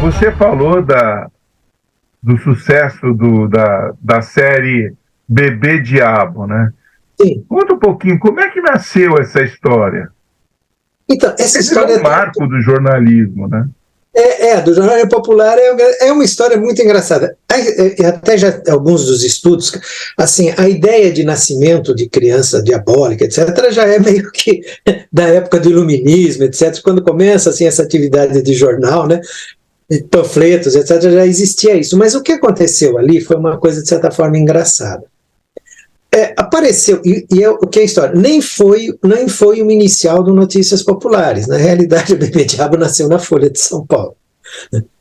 Você falou do sucesso da série Bebê Diabo, né? Sim. Conta um pouquinho, como é que nasceu essa história? Então, essa Esse história é um marco do jornalismo, né? do jornal popular é uma história muito engraçada. Até já alguns dos estudos, assim, a ideia de nascimento de criança diabólica, etc., já é meio que da época do iluminismo, etc., quando começa assim essa atividade de jornal, né? De panfletos, etc., já existia isso. Mas o que aconteceu ali foi uma coisa, de certa forma, engraçada. Apareceu, o que é a história? Nem foi o inicial do Notícias Populares. Na realidade, o Bebê Diabo nasceu na Folha de São Paulo.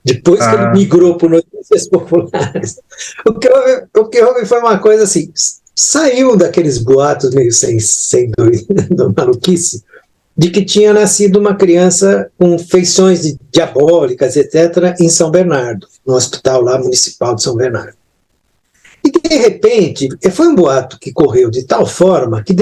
Depois que ele migrou para Notícias Populares. O que houve foi uma coisa assim, saiu daqueles boatos meio sem maluquice, de que tinha nascido uma criança com feições diabólicas, etc., em São Bernardo, no hospital lá municipal de São Bernardo. E, de repente, foi um boato que correu de tal forma que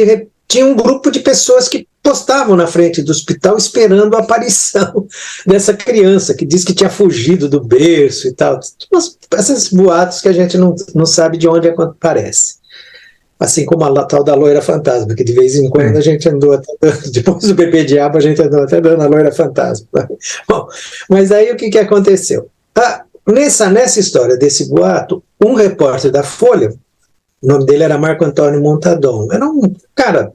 tinha um grupo de pessoas que postavam na frente do hospital esperando a aparição dessa criança, que diz que tinha fugido do berço e tal. Esses boatos que a gente não sabe de onde aparece. Assim como a tal da loira fantasma, que de vez em quando a gente andou até dando, depois do Bebê Diabo, a gente andou até dando a loira fantasma. Bom, mas aí o que aconteceu? Nessa história desse boato, um repórter da Folha, o nome dele era Marco Antônio Montadon, era um cara,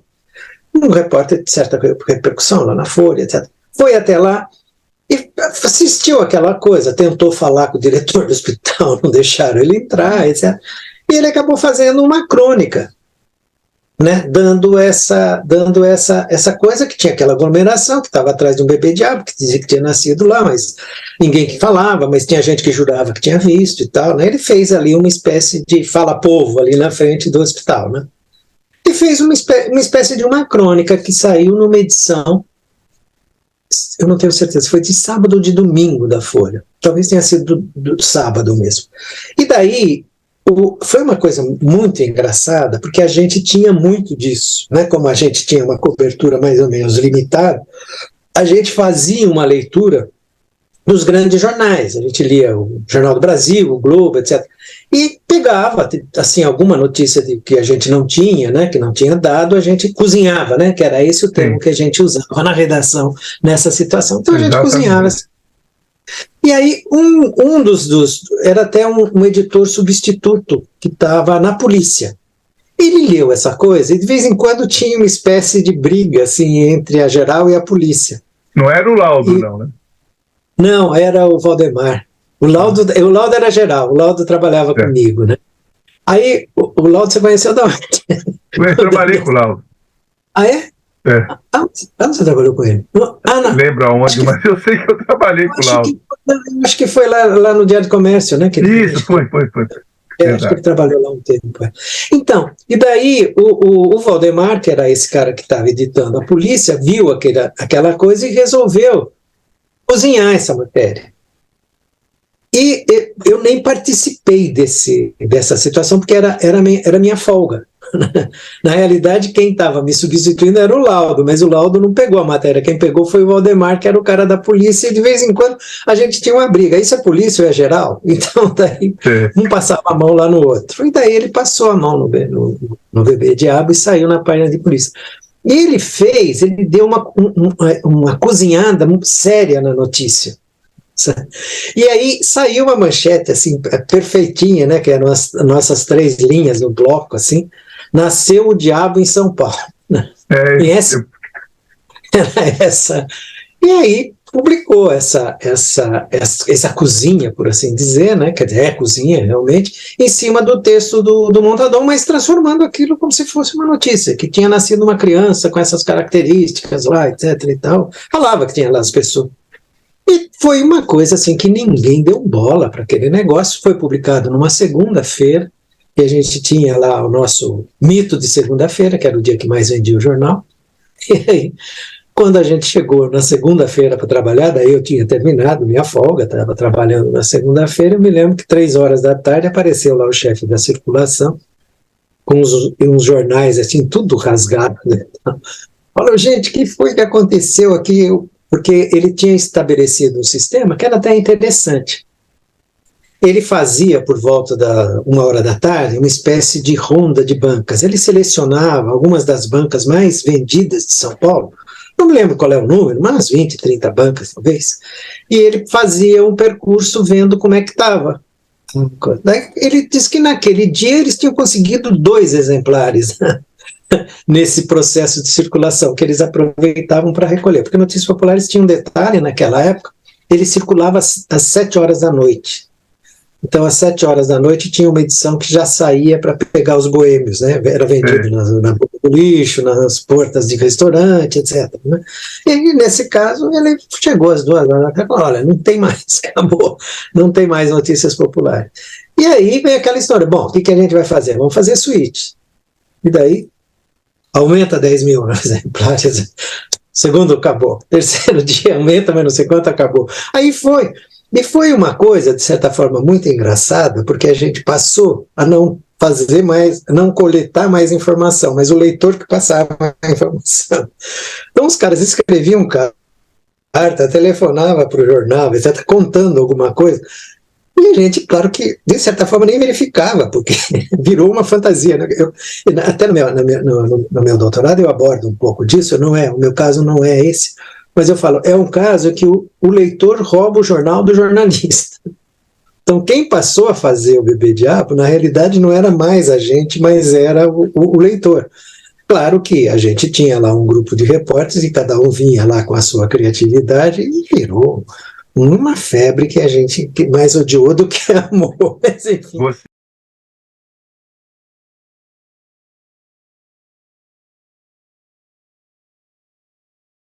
um repórter de certa repercussão lá na Folha, etc. Foi até lá e assistiu aquela coisa, tentou falar com o diretor do hospital, não deixaram ele entrar, etc. E ele acabou fazendo uma crônica, né, dando essa coisa que tinha aquela aglomeração que estava atrás de um bebê diabo que dizia que tinha nascido lá, mas ninguém que falava, mas tinha gente que jurava que tinha visto e tal, né? Ele fez ali uma espécie de fala-povo ali na frente do hospital, né? E fez uma espécie de uma crônica que saiu numa edição, eu não tenho certeza, foi de sábado ou de domingo da Folha, talvez tenha sido do sábado mesmo. E daí foi uma coisa muito engraçada, porque a gente tinha muito disso, né? Como a gente tinha uma cobertura mais ou menos limitada, a gente fazia uma leitura dos grandes jornais, a gente lia o Jornal do Brasil, o Globo, etc., e pegava, assim, alguma notícia que a gente não tinha, né, que não tinha dado, a gente cozinhava, né, que era esse o termo que a gente usava na redação nessa situação. Então a gente cozinhava. E aí um dos era até um editor substituto que estava na polícia. Ele leu essa coisa e de vez em quando tinha uma espécie de briga assim entre a geral e a polícia. Não era o Laudo, não, né? Não, era o Valdemar. O Laudo era geral, o Laudo trabalhava comigo, né? Aí o Laudo você conheceu da onde? Eu trabalhei com o Laudo. Ah, é? Onde você trabalhou com ele? Não lembro aonde, mas eu sei que eu trabalhei com o Laudo. Acho que foi lá no Diário do Comércio, né? Isso, foi. Acho que ele trabalhou lá um tempo. Então, e daí o Valdemar, que era esse cara que estava editando a polícia, viu aquela coisa e resolveu cozinhar essa matéria. E eu nem participei dessa situação, porque era minha folga. Na realidade, quem estava me substituindo era o Laudo, mas o Laudo não pegou a matéria. Quem pegou foi o Valdemar, que era o cara da polícia, e de vez em quando a gente tinha uma briga. Isso é polícia ou é geral? Então, daí um passava a mão lá no outro. E daí ele passou a mão no Bebê Diabo e saiu na página de polícia. E ele deu uma cozinhada séria na notícia. E aí saiu uma manchete assim, perfeitinha, né, que eram as nossas 3 linhas no bloco, assim: nasceu o diabo em São Paulo. Era essa. E aí publicou essa cozinha, por assim dizer, né, quer dizer, cozinha realmente, em cima do texto do Montadon, mas transformando aquilo como se fosse uma notícia, que tinha nascido uma criança com essas características lá, etc. e tal. Falava que tinha lá as pessoas. E foi uma coisa assim que ninguém deu bola para aquele negócio. Foi publicado numa segunda-feira, e a gente tinha lá o nosso mito de segunda-feira, que era o dia que mais vendia o jornal. E aí, quando a gente chegou na segunda-feira para trabalhar, daí eu tinha terminado minha folga, estava trabalhando na segunda-feira, eu me lembro que 3 horas da tarde apareceu lá o chefe da circulação, com uns jornais assim, tudo rasgado, né? Falou: gente, o que foi que aconteceu aqui? porque ele tinha estabelecido um sistema que era até interessante. Ele fazia, por volta da 1 hora da tarde, uma espécie de ronda de bancas. Ele selecionava algumas das bancas mais vendidas de São Paulo, não me lembro qual é o número, mas 20, 30 bancas talvez, e ele fazia um percurso vendo como é que estava. Ele disse que naquele dia eles tinham conseguido 2 exemplares nesse processo de circulação, que eles aproveitavam para recolher, porque Notícias Populares tinha um detalhe naquela época, ele circulava às 7 horas da noite. Então, às 7 horas da noite, tinha uma edição que já saía para pegar os boêmios, né? Era vendido na boca do lixo, nas portas de restaurante, etc. Né? E, nesse caso, ele chegou às 2 horas e falou, olha, não tem mais, acabou, não tem mais Notícias Populares. E aí vem aquela história, bom, o que a gente vai fazer? Vamos fazer suíte. E daí, aumenta 10 mil exemplares, segundo acabou, terceiro dia aumenta, mas não sei quanto acabou. Aí foi. E foi uma coisa, de certa forma, muito engraçada, porque a gente passou a não fazer mais, não coletar mais informação, mas o leitor que passava a informação. Então os caras escreviam carta, telefonava para o jornal, etc., contando alguma coisa, e a gente, claro que, de certa forma, nem verificava, porque virou uma fantasia. Né? Até no meu doutorado eu abordo um pouco disso, o meu caso não é esse, mas eu falo, é um caso que o leitor rouba o jornal do jornalista. Então, quem passou a fazer o Bebê Diabo, na realidade, não era mais a gente, mas era o leitor. Claro que a gente tinha lá um grupo de repórteres e cada um vinha lá com a sua criatividade e virou uma febre que a gente mais odiou do que amou. Mas, enfim.